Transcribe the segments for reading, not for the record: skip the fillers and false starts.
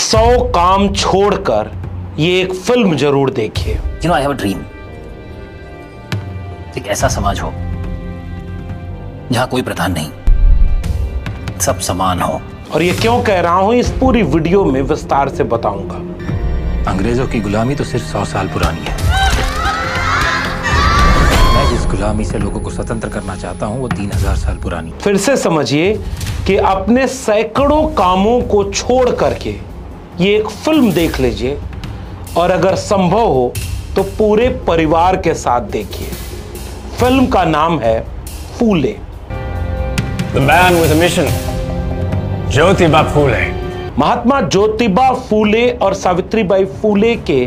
100 काम छोड़कर ये एक फिल्म जरूर देखिए। आई हैव अ ड्रीम, एक ऐसा समाज हो जहां कोई प्रथा नहीं, सब समान हो। और ये क्यों कह रहा हूं इस पूरी वीडियो में विस्तार से बताऊंगा। अंग्रेजों की गुलामी तो सिर्फ 100 साल पुरानी है। मैं जिस गुलामी से लोगों को स्वतंत्र करना चाहता हूं वो 3000 साल पुरानी। फिर से समझिए कि अपने सैकड़ों कामों को छोड़ करके ये एक फिल्म देख लीजिए, और अगर संभव हो तो पूरे परिवार के साथ देखिए। फिल्म का नाम है फूले। The man with a mission, Jyotiba Phule. Mahatma Jyotiba Phule और सावित्रीबाई फूले के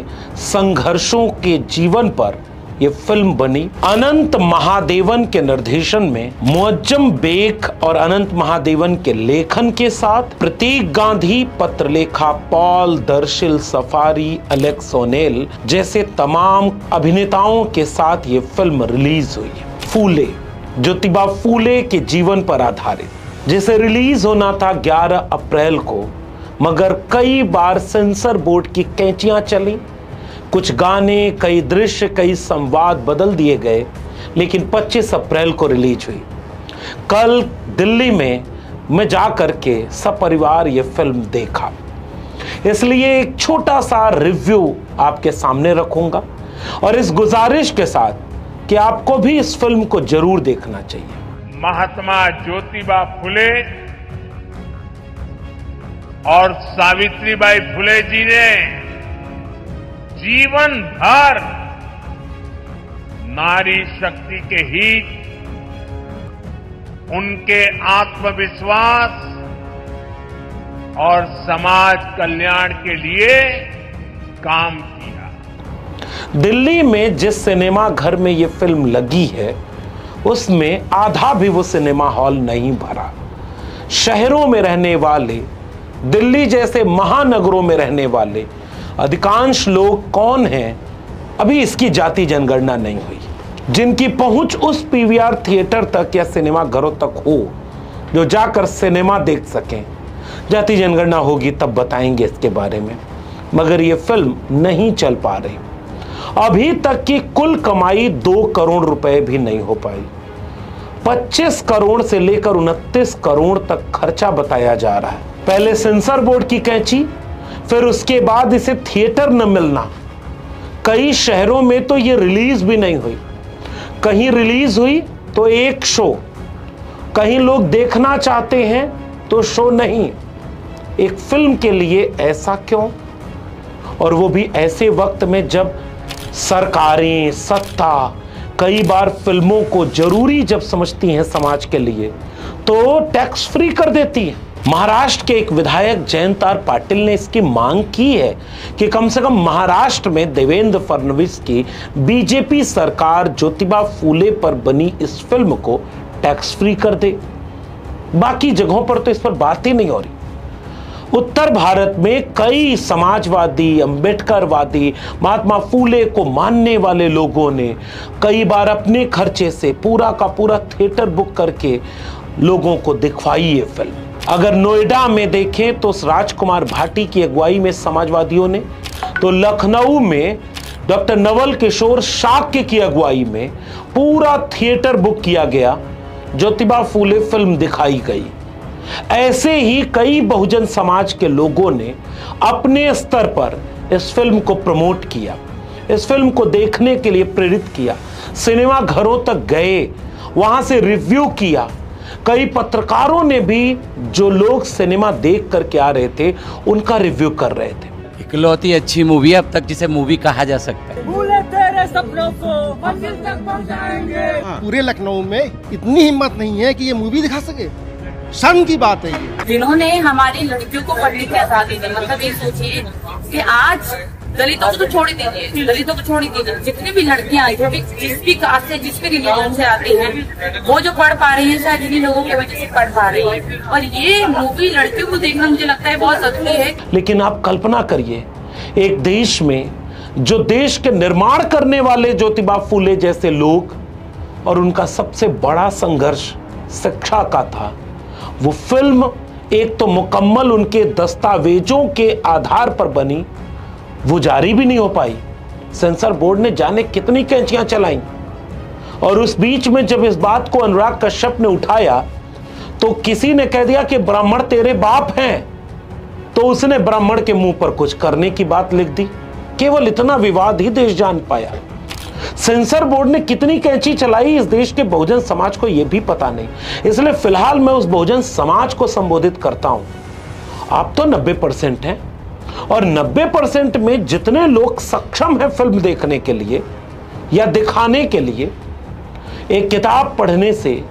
संघर्षों के जीवन पर यह फिल्म बनी। अनंत महादेवन के निर्देशन में मुअज्जम बेग और अनंत महादेवन के लेखन के साथ प्रतीक गांधी, पत्रलेखा पॉल, दर्शिल सफारी, एलेक्स ओनेल जैसे तमाम अभिनेताओं के साथ ये फिल्म रिलीज हुई है। फूले ज्योतिबा फूले के जीवन पर आधारित, जिसे रिलीज होना था 11 अप्रैल को, मगर कई बार सेंसर बोर्ड की कैंचियां चली, कुछ गाने, कई दृश्य, कई संवाद बदल दिए गए, लेकिन 25 अप्रैल को रिलीज हुई। कल दिल्ली में मैं जाकर के सपरिवार ये फिल्म देखा, इसलिए एक छोटा सा रिव्यू आपके सामने रखूंगा और इस गुजारिश के साथ कि आपको भी इस फिल्म को जरूर देखना चाहिए। महात्मा ज्योतिबा फुले और सावित्रीबाई फुले जी ने जीवन भर नारी शक्ति के हित, उनके आत्मविश्वास और समाज कल्याण के लिए काम किया। दिल्ली में जिस सिनेमा घर में यह फिल्म लगी है उसमें आधा भी वो सिनेमा हॉल नहीं भरा। शहरों में रहने वाले, दिल्ली जैसे महानगरों में रहने वाले अधिकांश लोग कौन हैं, अभी इसकी जाति जनगणना नहीं हुई। जिनकी पहुंच उस पीवीआर थिएटर तक या सिनेमा घरों तक हो जो जाकर सिनेमा देख सकें, जाति जनगणना होगी तब बताएंगे इसके बारे में। मगर यह फिल्म नहीं चल पा रही। अभी तक की कुल कमाई 2 करोड़ रुपए भी नहीं हो पाई। 25 करोड़ से लेकर 29 करोड़ तक खर्चा बताया जा रहा है। पहले सेंसर बोर्ड की कैंची, फिर उसके बाद इसे थिएटर न मिलना। कई शहरों में तो ये रिलीज भी नहीं हुई। कहीं रिलीज हुई तो एक शो, कहीं लोग देखना चाहते हैं तो शो नहीं। एक फिल्म के लिए ऐसा क्यों? और वो भी ऐसे वक्त में जब सरकारें, सत्ता कई बार फिल्मों को जरूरी जब समझती हैं समाज के लिए तो टैक्स फ्री कर देती है। महाराष्ट्र के एक विधायक जयंतार पाटिल ने इसकी मांग की है कि कम से कम महाराष्ट्र में देवेंद्र फडणवीस की बीजेपी सरकार ज्योतिबा फूले पर बनी इस फिल्म को टैक्स फ्री कर दे। बाकी जगहों पर तो इस पर बात ही नहीं हो रही। उत्तर भारत में कई समाजवादी, अंबेडकरवादी, महात्मा फूले को मानने वाले लोगों ने कई बार अपने खर्चे से पूरा का पूरा थिएटर बुक करके लोगों को दिखवाई ये फिल्म। अगर नोएडा में देखें तो राजकुमार भाटी की अगुवाई में समाजवादियों ने, तो लखनऊ में डॉक्टर नवल किशोर शाक्य की अगुवाई में पूरा थिएटर बुक किया गया, ज्योतिबा फूले फिल्म दिखाई गई। ऐसे ही कई बहुजन समाज के लोगों ने अपने स्तर पर इस फिल्म को प्रमोट किया, इस फिल्म को देखने के लिए प्रेरित किया, सिनेमा घरों तक गए, वहां से रिव्यू किया। कई पत्रकारों ने भी, जो लोग सिनेमा देख करके आ रहे थे, उनका रिव्यू कर रहे थे। इकलौती अच्छी मूवी अब तक जिसे मूवी कहा जा सकता है। भूले तेरे सपनों को मंजिल तक पहुंचाएंगे। पूरे लखनऊ में इतनी हिम्मत नहीं है कि ये मूवी दिखा सके। शर्म की बात है ये। जिन्होंने हमारी लड़कियों को पढ़ने की आजादी दी, मतलब ये सोचिए कि आज दलितों को तो छोड़ ही दीजिए, दलितों को छोड़ ही दीजिए, जितनी भी लड़कियां आई, जिस भी कास्ट से, जिस भी रिलीजन से आती हैं, वो जो पढ़ पा रही हैं शायद इन्हीं लोगों की वजह से पढ़ पा रही है। और ये मूवी लड़कियों को देखना मुझे लगता है बहुत जरूरी है। लेकिन आप कल्पना करिए, एक देश में जो देश के निर्माण करने वाले ज्योतिबा फूले जैसे लोग, और उनका सबसे बड़ा संघर्ष शिक्षा का था, वो फिल्म एक तो मुकम्मल उनके दस्तावेजों के आधार पर बनी, वो जारी भी नहीं हो पाई। सेंसर बोर्ड ने जाने कितनी कैंचियां चलाई, और उस बीच में जब इस बात को अनुराग कश्यप ने उठाया तो किसी ने कह दिया कि ब्राह्मण तेरे बाप हैं, तो उसने ब्राह्मण के मुंह पर कुछ करने की बात लिख दी। केवल इतना विवाद ही देश जान पाया। सेंसर बोर्ड ने कितनी कैंची चलाई इस देश के बहुजन समाज को यह भी पता नहीं। इसलिए फिलहाल मैं उस बहुजन समाज को संबोधित करता हूं। आप तो 90% हैं, और 90% में जितने लोग सक्षम हैं फिल्म देखने के लिए या दिखाने के लिए, एक किताब पढ़ने से,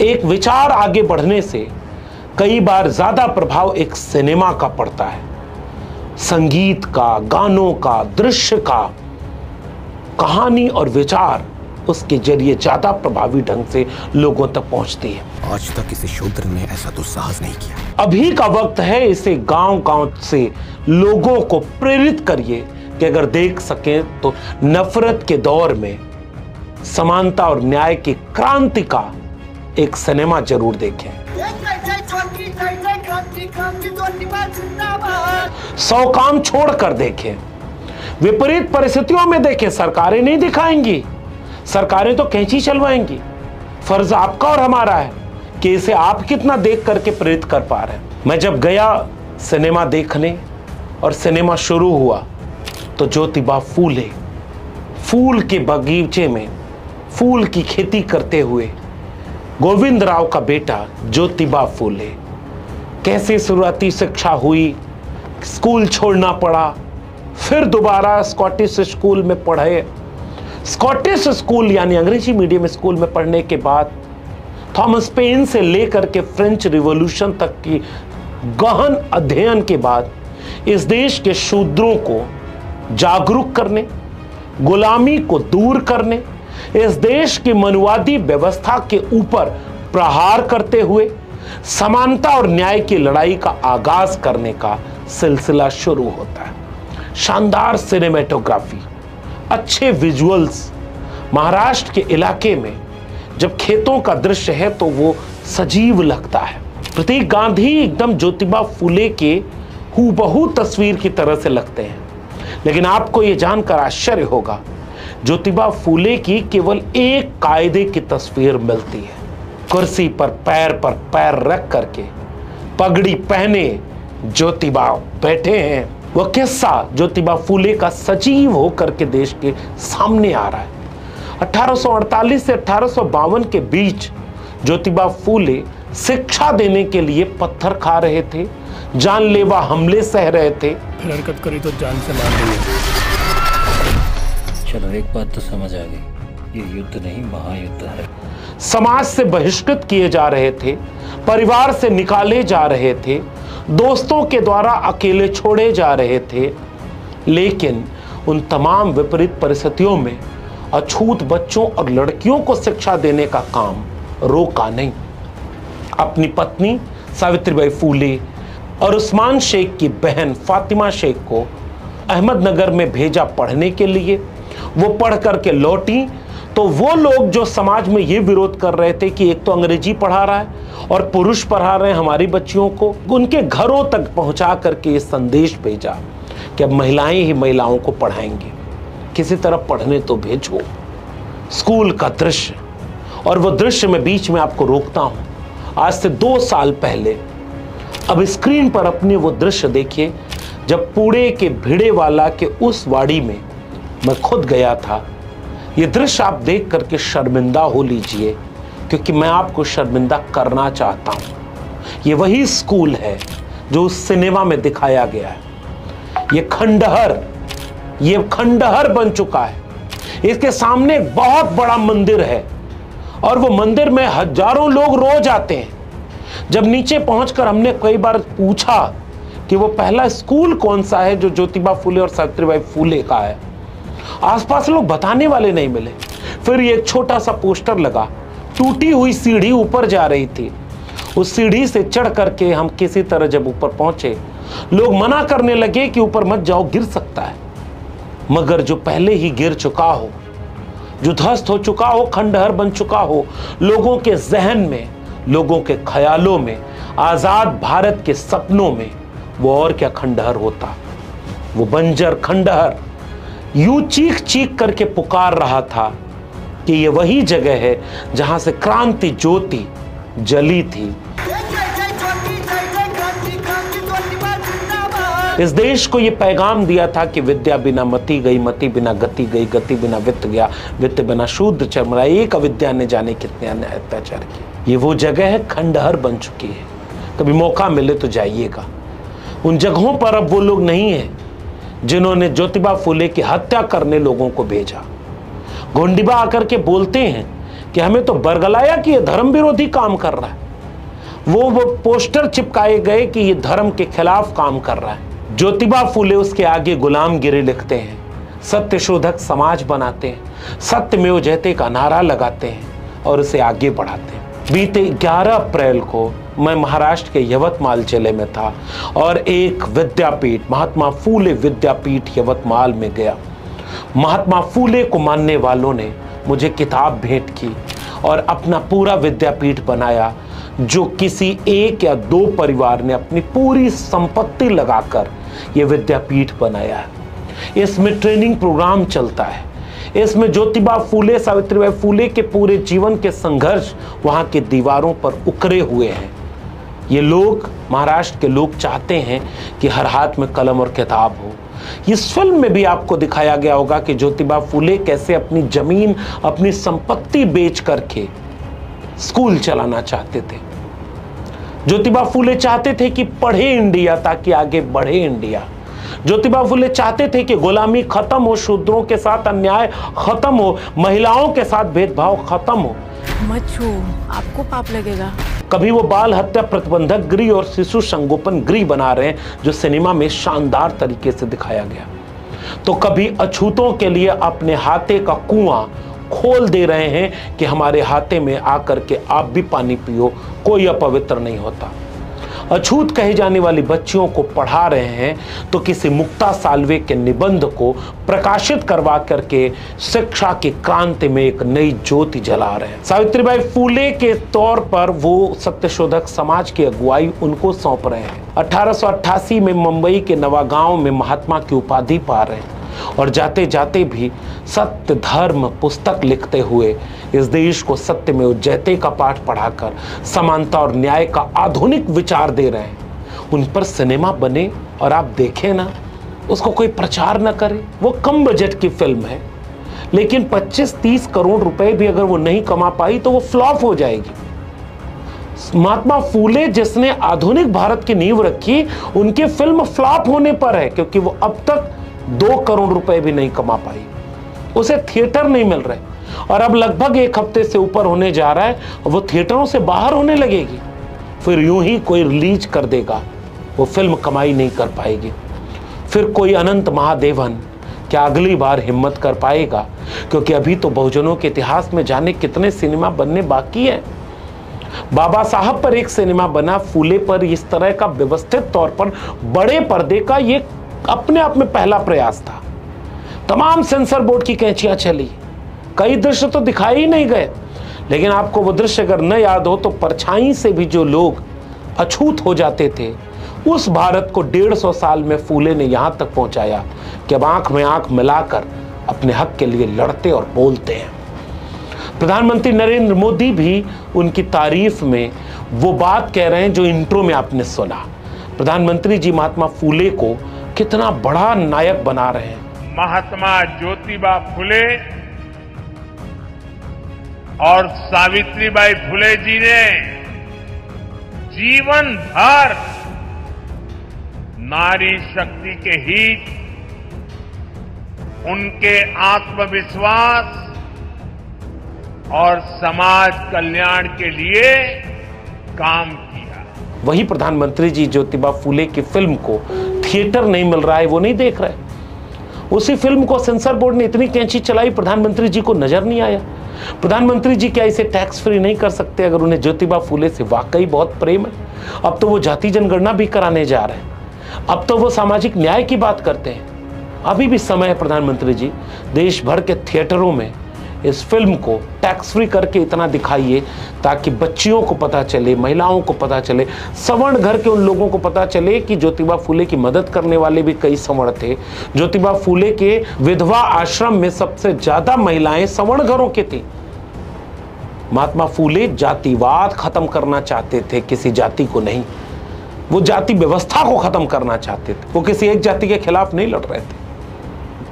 एक विचार आगे बढ़ने से कई बार ज्यादा प्रभाव एक सिनेमा का पड़ता है। संगीत का, गानों का, दृश्य का, कहानी और विचार उसके जरिए ज्यादा प्रभावी ढंग से लोगों तक पहुंचती है। आज तक किसी शूद्र ने ऐसा दुस्साहस नहीं किया। अभी का वक्त है, इसे गांव-गांव से लोगों को प्रेरित करिए कि अगर देख सकें तो नफरत के दौर में समानता और न्याय की क्रांति का एक सिनेमा जरूर देखें। 100 काम छोड़कर देखें, विपरीत परिस्थितियों में देखें। सरकारें नहीं दिखाएंगी, सरकारें तो कैंची चलवाएंगी। फर्ज आपका और हमारा है कि इसे आप कितना देख करके प्रेरित कर पा रहे हैं। मैं जब गया सिनेमा देखने और सिनेमा शुरू हुआ तो ज्योतिबा फूले फूल के बगीचे में फूल की खेती करते हुए गोविंद राव का बेटा ज्योतिबा फूले, कैसे शुरुआती शिक्षा हुई, स्कूल छोड़ना पड़ा, फिर दोबारा स्कॉटिश स्कूल में पढ़े। स्कॉटिश स्कूल यानी अंग्रेजी मीडियम स्कूल में पढ़ने के बाद थॉमस पेन से लेकर के फ्रेंच रिवॉल्यूशन तक की गहन अध्ययन के बाद इस देश के शूद्रों को जागरूक करने, गुलामी को दूर करने, इस देश की मनुवादी व्यवस्था के ऊपर प्रहार करते हुए समानता और न्याय की लड़ाई का आगाज करने का सिलसिला शुरू होता है। शानदार सिनेमेटोग्राफी, अच्छे विजुअल्स। महाराष्ट्र के इलाके में जब खेतों का दृश्य है तो वो सजीव लगता है। प्रतीक गांधी एकदम ज्योतिबा फूले के हूबहू तस्वीर की तरह से लगते हैं। लेकिन आपको ये जानकर आश्चर्य होगा, ज्योतिबा फूले की केवल एक कायदे की तस्वीर मिलती है। कुर्सी पर पैर रख करके पगड़ी पहने ज्योतिबा बैठे हैं। वह किस्सा ज्योतिबा फूले का सजीव होकर के देश के सामने आ रहा है। 1848 से 1852 के बीच ज्योतिबा फूले शिक्षा देने के लिए पत्थर खा रहे थे, जानलेवा हमले सह रहे थे। हरकत करी तो जान से मार देंगे। चलो एक बात तो समझ आ गई, ये युद्ध नहीं महायुद्ध है। समाज से बहिष्कृत किए जा रहे थे, परिवार से निकाले जा रहे थे, दोस्तों के द्वारा अकेले छोड़े जा रहे थे। लेकिन उन तमाम विपरीत परिस्थितियों में अछूत बच्चों और लड़कियों को शिक्षा देने का काम रोका नहीं। अपनी पत्नी सावित्रीबाई फूले और उस्मान शेख की बहन फातिमा शेख को अहमदनगर में भेजा पढ़ने के लिए। वो पढ़ करके लौटी तो वो लोग जो समाज में ये विरोध कर रहे थे कि एक तो अंग्रेजी पढ़ा रहा है और पुरुष पढ़ा रहे हैं हमारी बच्चियों को, उनके घरों तक पहुंचा करके ये संदेश भेजा कि अब महिलाएं ही महिलाओं को पढ़ाएंगे, किसी तरह पढ़ने तो भेजो। स्कूल का दृश्य, और वो दृश्य मैं बीच में आपको रोकता हूं। आज से 2 साल पहले अब स्क्रीन पर अपने वो दृश्य देखिए जब पुणे के भिड़ेवाला के उस वाड़ी में मैं खुद गया था। ये दृश्य आप देख करके शर्मिंदा हो लीजिए, क्योंकि मैं आपको शर्मिंदा करना चाहता हूं। ये वही स्कूल है जो उस सिनेमा में दिखाया गया है। ये खंडहर बन चुका है। इसके सामने एक बहुत बड़ा मंदिर है और वो मंदिर में हजारों लोग रोज आते हैं। जब नीचे पहुंचकर हमने कई बार पूछा कि वो पहला स्कूल कौन सा है जो ज्योतिबा फूले और सावित्रीबाई फूले का है, आसपास लोग बताने वाले नहीं मिले। फिर ये एक छोटा सा पोस्टर लगा, टूटी हुई सीढ़ी ऊपर जा रही थी। उस सीढ़ी से चढ़ करके हम किसी तरह जब ऊपर पहुंचे, लोग मना करने लगे कि ऊपर मत जाओ, गिर सकता है। मगर जो पहले ही गिर चुका हो, जो ध्वस्त हो चुका हो, खंडहर बन चुका हो, लोगों के जहन में, लोगों के ख्यालों में आजाद भारत के सपनों में वो और क्या खंडहर होता। वो बंजर खंडहर यूं चीख चीख करके पुकार रहा था कि ये वही जगह है जहां से क्रांति ज्योति जली थी। इस देश को ये पैगाम दिया था कि विद्या बिना मति गई, मति बिना गति गई, गति बिना वित्त गया, वित्त बिना शूद्र चरमरा, एक अविद्या ने जाने कितने अन्याय अत्याचार किए। ये वो जगह है, खंडहर बन चुकी है। कभी मौका मिले तो जाइएगा। उन जगहों पर अब वो लोग नहीं हैं जिन्होंने ज्योतिबा फुले की हत्या करने लोगों को भेजा। गोंडीबा आकर के बोलते हैं कि हमें तो बरगलाया कि ये धर्म विरोधी काम कर रहा है। वो पोस्टर चिपकाए गए कि ये धर्म के खिलाफ काम कर रहा है। ज्योतिबा फुले उसके आगे गुलामगिरी लिखते हैं, सत्य शोधक समाज बनाते हैं, सत्यमेव जयते का नारा लगाते हैं और उसे आगे बढ़ाते हैं। बीते 11 अप्रैल को मैं महाराष्ट्र के यवतमाल जिले में था और एक विद्यापीठ, महात्मा फूले विद्यापीठ यवतमाल में गया। महात्मा फूले को मानने वालों ने मुझे किताब भेंट की और अपना पूरा विद्यापीठ बनाया, जो किसी एक या दो परिवार ने अपनी पूरी संपत्ति लगाकर यह विद्यापीठ बनाया है। इसमें ट्रेनिंग प्रोग्राम चलता है। इसमें ज्योतिबा फुले, सावित्रीबाई फुले के पूरे जीवन के संघर्ष वहां के दीवारों पर उकरे हुए हैं। ये लोग, महाराष्ट्र के लोग चाहते हैं कि हर हाथ में कलम और किताब हो। इस फिल्म में भी आपको दिखाया गया होगा कि ज्योतिबा फुले कैसे अपनी जमीन, अपनी संपत्ति बेच करके स्कूल चलाना चाहते थे। ज्योतिबा फुले चाहते थे कि पढ़े इंडिया ताकि आगे बढ़े इंडिया। ज्योतिबा फुले चाहते थे कि गुलामी खत्म हो, शूद्रों के साथ अन्याय खत्म हो, महिलाओं के साथ भेदभाव खत्म हो। मत छू, आपको पाप लगेगा। कभी वो बाल हत्या प्रतिबंधक गृह और शिशु संगोपन गृह बना रहे हैं, जो सिनेमा में शानदार तरीके से दिखाया गया, तो कभी अछूतों के लिए अपने हाथे का कुआं खोल दे रहे हैं कि हमारे हाथे में आकर के आप भी पानी पियो, कोई अपवित्र नहीं होता। अछूत कही जाने वाली बच्चियों को पढ़ा रहे हैं तो किसी मुक्ता साल्वे के निबंध को प्रकाशित करवा करके शिक्षा की क्रांति में एक नई ज्योति जला रहे हैं। सावित्रीबाई फुले के तौर पर वो सत्यशोधक समाज की अगुवाई उनको सौंप रहे हैं। 1888 में मुंबई के नवागांव में महात्मा की उपाधि पा रहे हैं और जाते जाते भी सत्य धर्म पुस्तक लिखते हुए इस देश को सत्यमेव जयते का पाठ पढ़ाकर समानता और न्याय का आधुनिक विचार दे रहे हैं। उन पर सिनेमा बने और आप देखें ना, उसको कोई प्रचार ना करे। वो कम बजट की फिल्म है, लेकिन 25-30 करोड़ रुपए भी अगर वो नहीं कमा पाई तो वो फ्लॉप हो जाएगी। महात्मा फुले जिसने आधुनिक भारत की नींव रखी, उनकी फिल्म फ्लॉप होने पर है क्योंकि वो अब तक 2 करोड़ रुपए भी नहीं कमा पाई। उसे थिएटर नहीं मिल रहे और अब लगभग 1 हफ्ते से ऊपर होने जा रहा है, वो थिएटरों से बाहर होने लगेगी। फिर यूं ही कोई रिलीज कर देगा, वो फिल्म कमाई नहीं कर पाएगी। फिर कोई अनंत महादेवन क्या अगली बार हिम्मत कर पाएगा? क्योंकि अभी तो बहुजनों के इतिहास में जाने कितने सिनेमा बनने बाकी है। बाबा साहब पर एक सिनेमा बना, फुले पर इस तरह का व्यवस्थित तौर पर बड़े पर्दे का ये अपने आप में पहला प्रयास था। तमाम सेंसर बोर्ड की कैंचियां चली, कई दृश्य तो दिखाए ही नहीं गए, लेकिन आपको वो दृश्य अगर न याद हो तो परछाई से भी जो लोग अछूत हो जाते थे, उस भारत को 150 साल में फुले ने यहां तक पहुंचाया कि अब आंख में आंख मिलाकर अपने हक के लिए लड़ते और बोलते हैं। प्रधानमंत्री नरेंद्र मोदी भी उनकी तारीफ में वो बात कह रहे हैं जो इंट्रो में आपने सुना। प्रधानमंत्री जी महात्मा फुले को कितना बड़ा नायक बना रहे हैं। महात्मा ज्योतिबा फुले और सावित्रीबाई फुले जी ने जीवन भर नारी शक्ति के हित, उनके आत्मविश्वास और समाज कल्याण के लिए काम किया। वही प्रधानमंत्री जी ज्योतिबा फुले की फिल्म को थिएटर नहीं मिल रहा है, वो नहीं देख रहे। उसी फिल्म को सेंसर बोर्ड ने इतनी कैंची चलाई, प्रधानमंत्री जी को नजर नहीं आया। प्रधानमंत्री जी क्या इसे टैक्स फ्री नहीं कर सकते अगर उन्हें ज्योतिबा फुले से वाकई बहुत प्रेम है? अब तो वो जाति जनगणना भी कराने जा रहे हैं, अब तो वो सामाजिक न्याय की बात करते हैं। अभी भी समय है प्रधानमंत्री जी, देश भर के थिएटरों में इस फिल्म को टैक्स फ्री करके इतना दिखाइए ताकि बच्चियों को पता चले, महिलाओं को पता चले, सवर्ण घर के उन लोगों को पता चले कि ज्योतिबा फूले की मदद करने वाले भी कई सवर्ण थे। ज्योतिबा फूले के विधवा आश्रम में सबसे ज्यादा महिलाएं सवर्ण घरों की थी। महात्मा फूले जातिवाद खत्म करना चाहते थे, किसी जाति को नहीं, वो जाति व्यवस्था को खत्म करना चाहते थे। वो किसी एक जाति के खिलाफ नहीं लड़ रहे थे।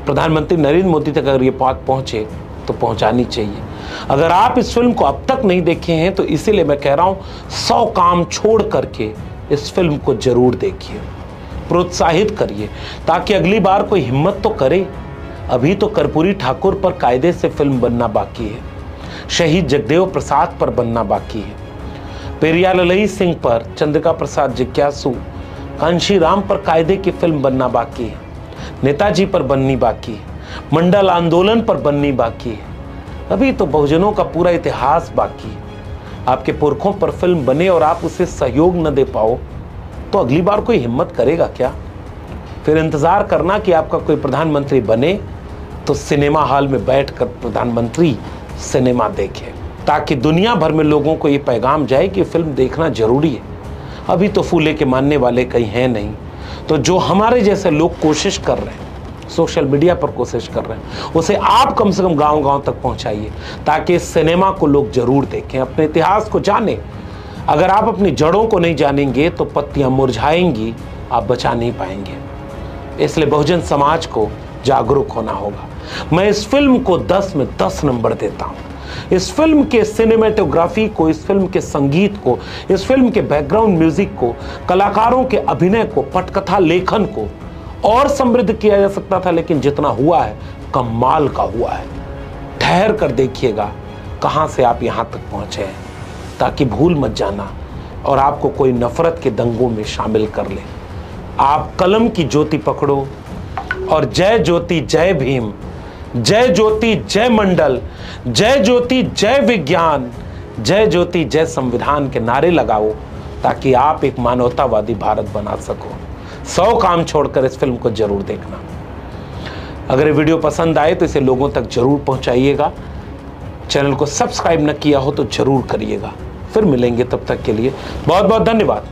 प्रधानमंत्री नरेंद्र मोदी तक अगर ये बात पहुंचे तो पहुंचानी चाहिए। अगर आप इस फिल्म को अब तक नहीं देखे हैं तो इसीलिए मैं कह रहा हूं 100 काम छोड़ करके इस फिल्म को जरूर देखिए, प्रोत्साहित करिए ताकि अगली बार कोई हिम्मत तो करे। अभी तो कर्पूरी ठाकुर पर कायदे से फिल्म बनना बाकी है, शहीद जगदेव प्रसाद पर बनना बाकी है, पेरियार ललई सिंह पर, चंद्रिका प्रसाद जिज्ञासु, कांशीराम पर कायदे की फिल्म बनना बाकी है, नेताजी पर बननी बाकी है, मंडल आंदोलन पर बननी बाकी है। अभी तो बहुजनों का पूरा इतिहास बाकी है। आपके पुरखों पर फिल्म बने और आप उसे सहयोग न दे पाओ तो अगली बार कोई हिम्मत करेगा क्या? फिर इंतजार करना कि आपका कोई प्रधानमंत्री बने तो सिनेमा हॉल में बैठकर प्रधानमंत्री सिनेमा देखे, ताकि दुनिया भर में लोगों को ये पैगाम जाए कि फिल्म देखना जरूरी है। अभी तो फूले के मानने वाले कहीं हैं नहीं, तो जो हमारे जैसे लोग कोशिश कर रहे हैं, सोशल मीडिया पर कोशिश कर रहे हैं, उसे आप कम से कम गांव-गांव तक पहुंचाइए ताकि इस सिनेमा को लोग जरूर देखें, अपने इतिहास को जानें। अगर आप अपनी जड़ों को नहीं जानेंगे तो पत्तियां मुरझाएंगी, आप बचा नहीं पाएंगे। इसलिए बहुजन समाज को जागरूक होना होगा। मैं इस फिल्म को 10 में 10 नंबर देता हूं। इस फिल्म के सिनेमेटोग्राफी को, इस फिल्म के संगीत को, इस फिल्म के बैकग्राउंड म्यूजिक को, कलाकारों के अभिनय को, पटकथा लेखन को और समृद्ध किया जा सकता था, लेकिन जितना हुआ है कमाल का हुआ है। ठहर कर देखिएगा कहां से आप यहां तक पहुंचे हैं, ताकि भूल मत जाना और आपको कोई नफरत के दंगों में शामिल कर ले। आप कलम की ज्योति पकड़ो और जय ज्योति जय भीम, जय ज्योति जय मंडल, जय ज्योति जय विज्ञान, जय ज्योति जय संविधान के नारे लगाओ ताकि आप एक मानवतावादी भारत बना सको। 100 काम छोड़कर इस फिल्म को जरूर देखना। अगर ये वीडियो पसंद आए तो इसे लोगों तक जरूर पहुंचाइएगा। चैनल को सब्सक्राइब न किया हो तो जरूर करिएगा। फिर मिलेंगे, तब तक के लिए बहुत बहुत धन्यवाद।